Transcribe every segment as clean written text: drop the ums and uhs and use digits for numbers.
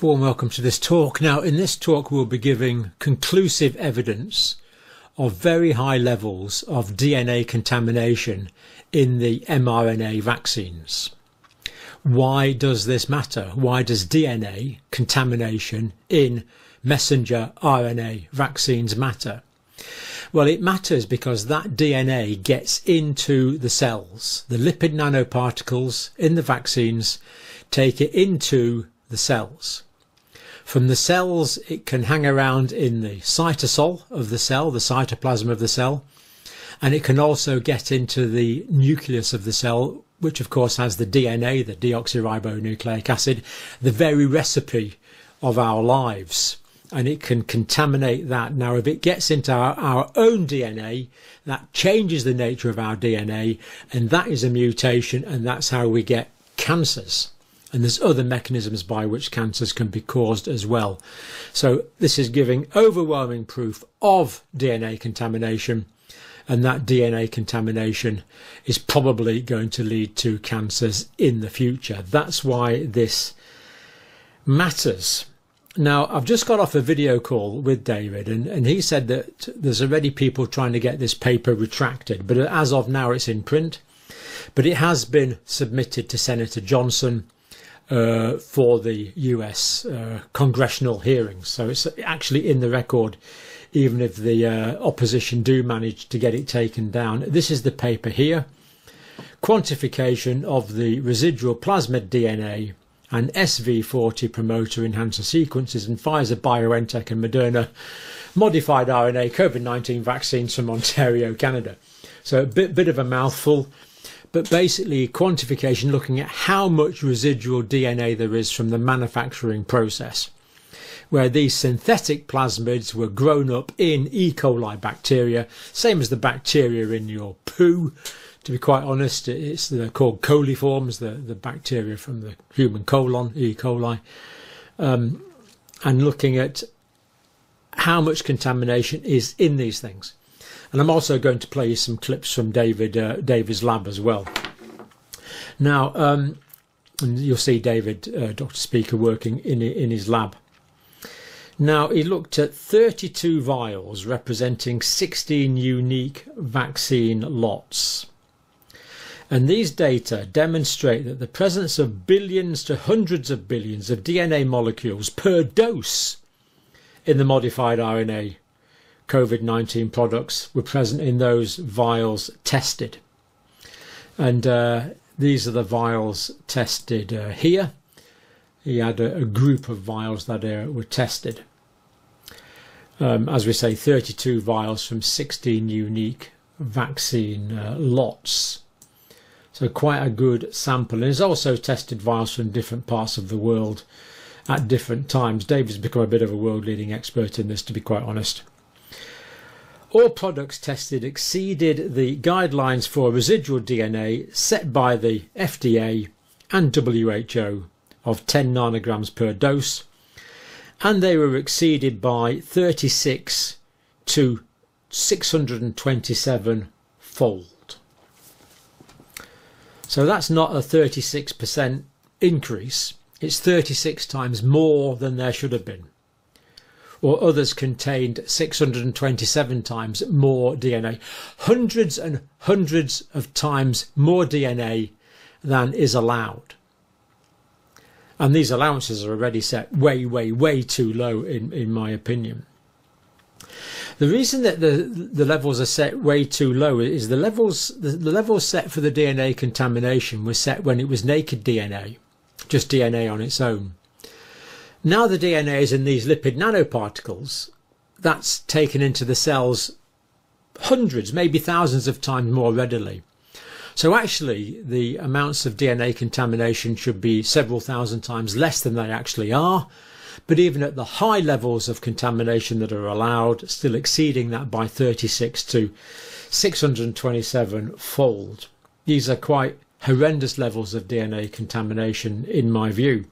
warm welcome to this talk. Now, in this talk, we'll be giving conclusive evidence of very high levels of DNA contamination in the mRNA vaccines. Why does this matter? Why does DNA contamination in messenger RNA vaccines matter? Well, it matters because that DNA gets into the cells. The lipid nanoparticles in the vaccines take it into the cells. From the cells, it can hang around in the cytosol of the cell, the cytoplasm of the cell, and it can also get into the nucleus of the cell, which of course has the DNA, the deoxyribonucleic acid, the very recipe of our lives. And it can contaminate that. Now, if it gets into our own DNA, that changes the nature of our DNA, and that is a mutation, and that's how we get cancers. And there's other mechanisms by which cancers can be caused as well. So this is giving overwhelming proof of DNA contamination, and that DNA contamination is probably going to lead to cancers in the future. That's why this matters. Now, I've just got off a video call with David, and he said that there's already people trying to get this paper retracted, but as of now it's in print. But it has been submitted to Senator Johnson for the US congressional hearings. So it's actually in the record, even if the opposition do manage to get it taken down. This is the paper here. Quantification of the residual plasmid DNA and SV40 promoter enhancer sequences in Pfizer, BioNTech and Moderna modified RNA COVID-19 vaccines from Ontario, Canada. So a bit of a mouthful, but basically quantification looking at how much residual DNA there is from the manufacturing process, where these synthetic plasmids were grown up in E. coli bacteria, same as the bacteria in your poo. To be quite honest, they're called coliforms, the bacteria from the human colon, E. coli, and looking at how much contamination is in these things. And I'm also going to play you some clips from David's lab as well. Now, and you'll see David, Dr. Speaker, working in his lab. Now, he looked at 32 vials representing 16 unique vaccine lots. And these data demonstrate that the presence of billions to hundreds of billions of DNA molecules per dose in the modified RNA COVID-19 products were present in those vials tested. And these are the vials tested here. He had a group of vials that were tested. As we say, 32 vials from 16 unique vaccine lots. So quite a good sample. And he's also tested vials from different parts of the world at different times. David's become a bit of a world-leading expert in this, to be quite honest. All products tested exceeded the guidelines for residual DNA set by the FDA and WHO of 10 nanograms per dose, and they were exceeded by 36 to 627 fold. So that's not a 36% increase, it's 36 times more than there should have been. Or others contained 627 times more DNA. Hundreds and hundreds of times more DNA than is allowed. And these allowances are already set way, way, way too low in my opinion. The reason that the levels are set way too low is the levels set for the DNA contamination were set when it was naked DNA, just DNA on its own. Now the DNA is in these lipid nanoparticles, that's taken into the cells hundreds, maybe thousands of times more readily. So actually the amounts of DNA contamination should be several thousand times less than they actually are. But even at the high levels of contamination that are allowed, still exceeding that by 36 to 627 fold. These are quite horrendous levels of DNA contamination in my view.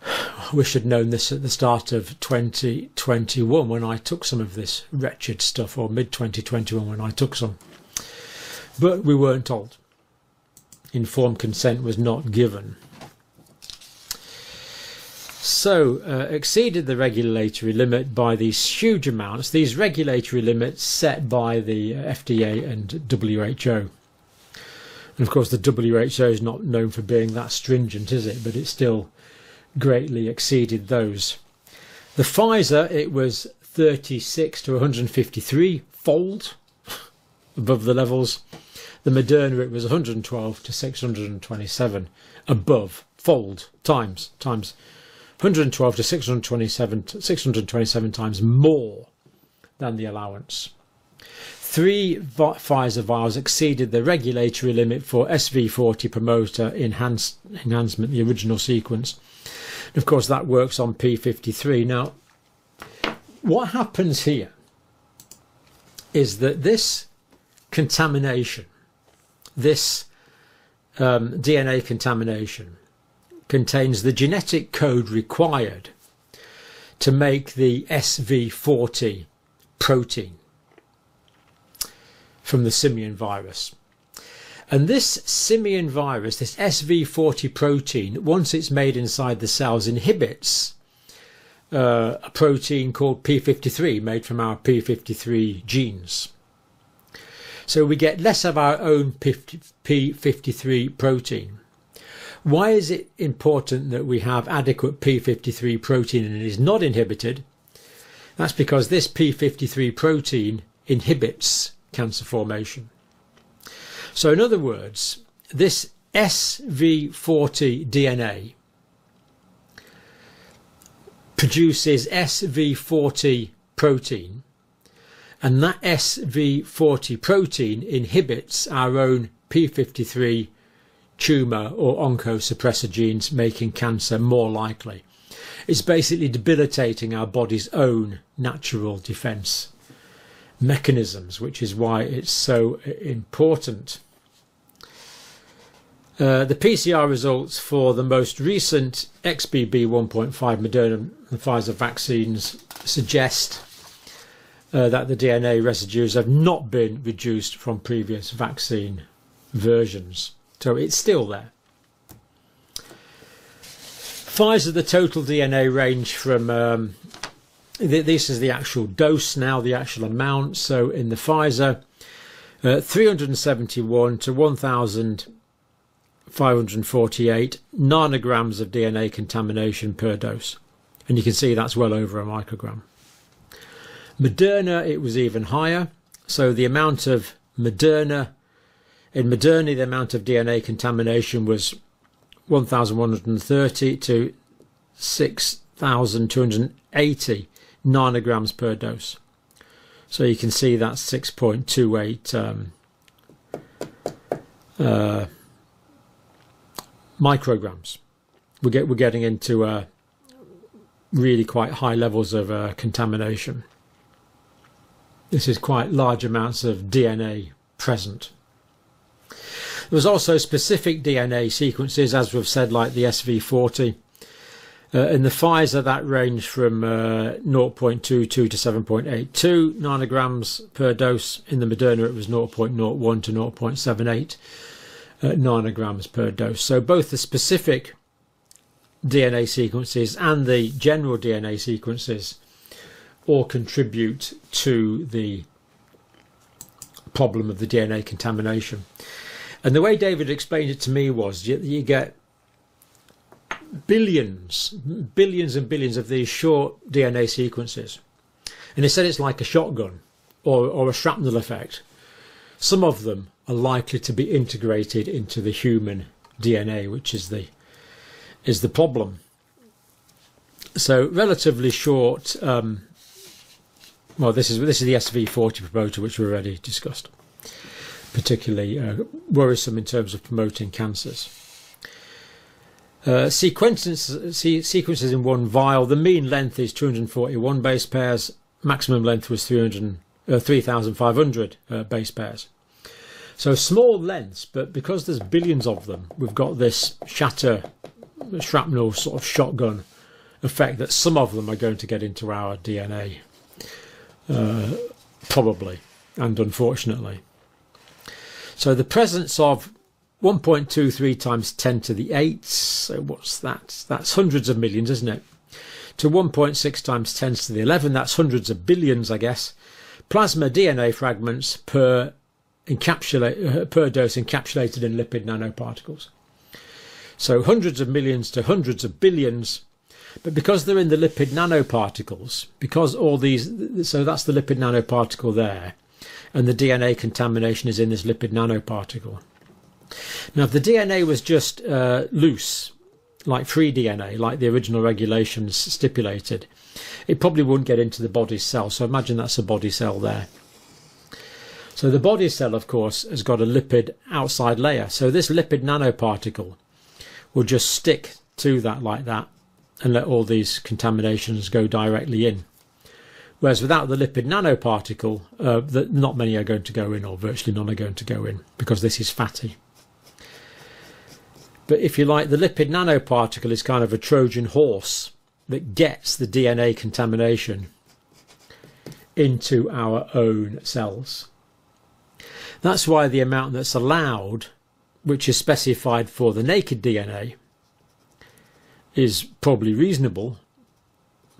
I wish I'd known this at the start of 2021 when I took some of this wretched stuff, or mid-2021 when I took some. But we weren't told. Informed consent was not given. So, exceeded the regulatory limit by these huge amounts, these regulatory limits set by the FDA and WHO. And of course the WHO is not known for being that stringent, is it? But it still greatly exceeded those. The Pfizer, it was 36 to 153 fold above the levels. The Moderna, it was 112 to 627 above, fold, times. 112 to 627 times more than the allowance. 3 Pfizer vials exceeded the regulatory limit for SV40 promoter enhancement, the original sequence. And of course, that works on P53. Now, what happens here is that this contamination, this DNA contamination, contains the genetic code required to make the SV40 protein from the simian virus. And this simian virus, this SV40 protein, once it's made inside the cells, inhibits a protein called P53, made from our P53 genes. So we get less of our own P53 protein. Why is it important that we have adequate P53 protein and it is not inhibited? That's because this P53 protein inhibits cancer formation. So in other words, this SV40 DNA produces SV40 protein, and that SV40 protein inhibits our own P53 tumour or oncosuppressor genes, making cancer more likely. It's basically debilitating our body's own natural defence mechanisms, which is why it's so important. The PCR results for the most recent XBB 1.5 Moderna and Pfizer vaccines suggest that the DNA residues have not been reduced from previous vaccine versions. So it's still there. Pfizer, the total DNA range from, this is the actual dose now, the actual amount. So in the Pfizer, 371 to 1,548 nanograms of DNA contamination per dose. And you can see that's well over a microgram. Moderna, it was even higher. So the amount of Moderna, in Moderna, the amount of DNA contamination was 1,130 to 6,280 nanograms per dose. So you can see that's 6.28 micrograms. We're getting into really quite high levels of contamination. This is quite large amounts of DNA present. There was also specific DNA sequences, as we've said, like the SV40. In the Pfizer, that ranged from 0.22 to 7.82 nanograms per dose. In the Moderna, it was 0.01 to 0.78 nanograms per dose. So both the specific DNA sequences and the general DNA sequences all contribute to the problem of the DNA contamination. And the way David explained it to me was you get billions and billions of these short DNA sequences. And he said it's like a shotgun or a shrapnel effect. Some of them are likely to be integrated into the human DNA, which is the problem. So relatively short. Well, this is the SV40 promoter, which we already discussed. Particularly worrisome in terms of promoting cancers. Sequences in one vial. The mean length is 241 base pairs. Maximum length was 3,500 base pairs. So small lengths, but because there's billions of them, we've got this shrapnel sort of shotgun effect that some of them are going to get into our DNA, probably and unfortunately. So the presence of 1.23 times 10 to the 8, so what's that? That's hundreds of millions, isn't it? To 1.6 times 10 to the 11, that's hundreds of billions, I guess, plasma DNA fragments per dose encapsulated in lipid nanoparticles. So hundreds of millions to hundreds of billions, but because they're in the lipid nanoparticles, because all these, so that's the lipid nanoparticle there, and the DNA contamination is in this lipid nanoparticle. Now, if the DNA was just loose, like free DNA, like the original regulations stipulated, it probably wouldn't get into the body cell. So imagine that's a body cell there. So the body cell, of course, has got a lipid outside layer. So this lipid nanoparticle will just stick to that like that and let all these contaminations go directly in. Whereas without the lipid nanoparticle, not many are going to go in, or virtually none are going to go in, because this is fatty. But if you like, the lipid nanoparticle is kind of a Trojan horse that gets the DNA contamination into our own cells. That's why the amount that's allowed, which is specified for the naked DNA, is probably reasonable,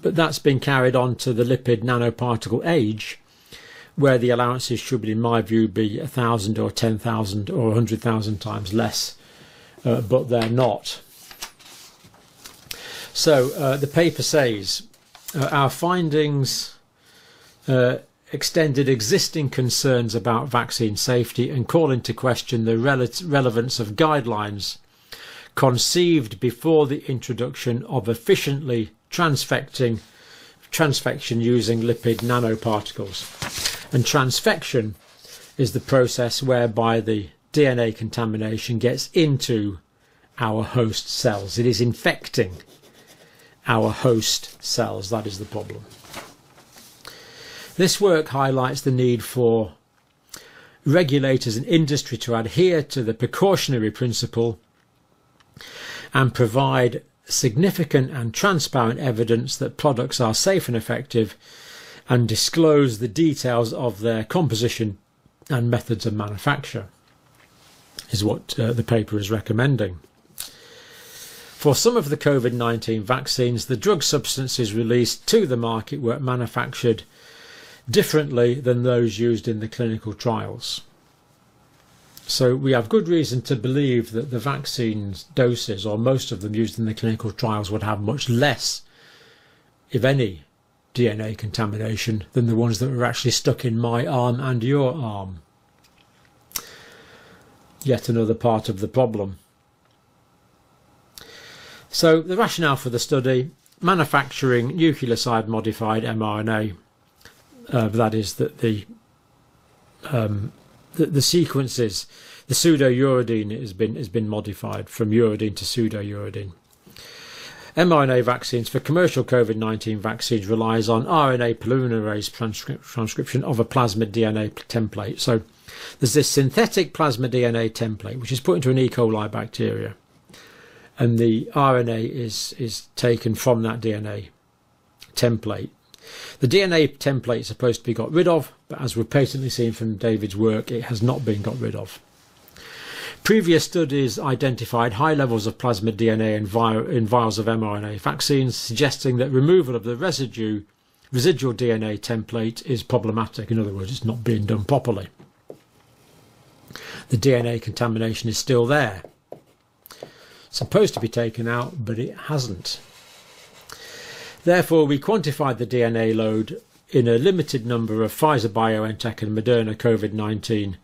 but that's been carried on to the lipid nanoparticle age, where the allowances should, in my view, be 1,000 or 10,000 or 100,000 times less, but they're not. So the paper says, our findings extended existing concerns about vaccine safety and call into question the relevance of guidelines conceived before the introduction of efficiently transfection using lipid nanoparticles. And transfection is the process whereby the DNA contamination gets into our host cells. It is infecting our host cells. That is the problem. This work highlights the need for regulators and industry to adhere to the precautionary principle and provide significant and transparent evidence that products are safe and effective, and disclose the details of their composition and methods of manufacture, is what the paper is recommending. For some of the COVID-19 vaccines, the drug substances released to the market were manufactured differently than those used in the clinical trials. So we have good reason to believe that the vaccine's doses, or most of them used in the clinical trials, would have much less, if any, DNA contamination than the ones that were actually stuck in my arm and your arm. Yet another part of the problem. So the rationale for the study: manufacturing nucleoside modified mRNA. That is that the sequences, the pseudouridine has been modified from uridine to pseudouridine. mRNA vaccines for commercial COVID-19 vaccines relies on RNA polymerase transcription of a plasmid DNA template. So there's this synthetic plasmid DNA template which is put into an E. coli bacteria, and the RNA is taken from that DNA template. The DNA template is supposed to be got rid of, but as we've patently seen from David's work, it has not been got rid of. Previous studies identified high levels of plasmid DNA in vials of mRNA vaccines, suggesting that removal of the residual DNA template is problematic. In other words, it's not being done properly. The DNA contamination is still there. It's supposed to be taken out, but it hasn't. Therefore, we quantified the DNA load in a limited number of Pfizer-BioNTech and Moderna COVID-19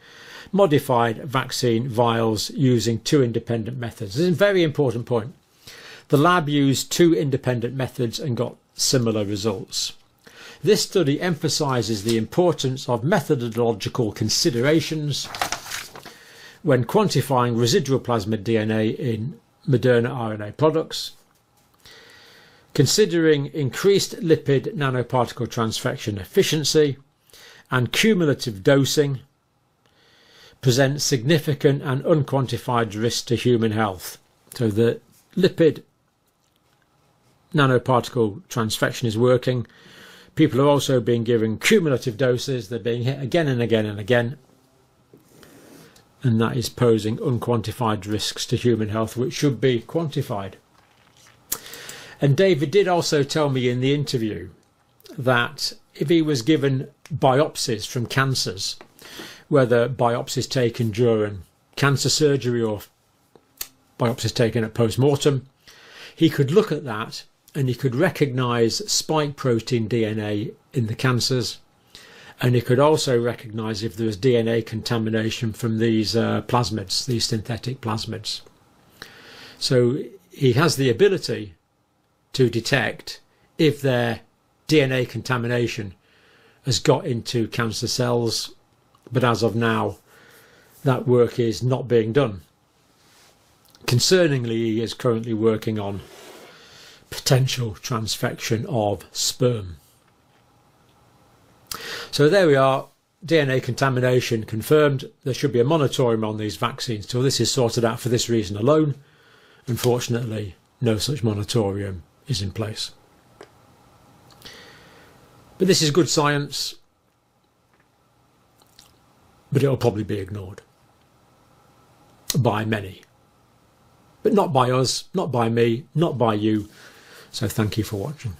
modified vaccine vials using two independent methods. This is a very important point. The lab used two independent methods and got similar results. This study emphasises the importance of methodological considerations when quantifying residual plasmid DNA in Moderna RNA products. Considering increased lipid nanoparticle transfection efficiency and cumulative dosing present significant and unquantified risks to human health. So the lipid nanoparticle transfection is working. People are also being given cumulative doses. They're being hit again and again and again. and that is posing unquantified risks to human health which should be quantified. And David did also tell me in the interview that if he was given biopsies from cancers, whether biopsies taken during cancer surgery or biopsies taken at post-mortem, he could look at that and he could recognise spike protein DNA in the cancers, and he could also recognise if there was DNA contamination from these plasmids, these synthetic plasmids. So he has the ability to detect if their DNA contamination has got into cancer cells, but as of now that work is not being done. Concerningly, he is currently working on potential transfection of sperm. So there we are, DNA contamination confirmed. There should be a moratorium on these vaccines till this is sorted out for this reason alone. Unfortunately, no such moratorium is in place. But this is good science, but it'll probably be ignored by many. But not by us, not by me, not by you. So thank you for watching.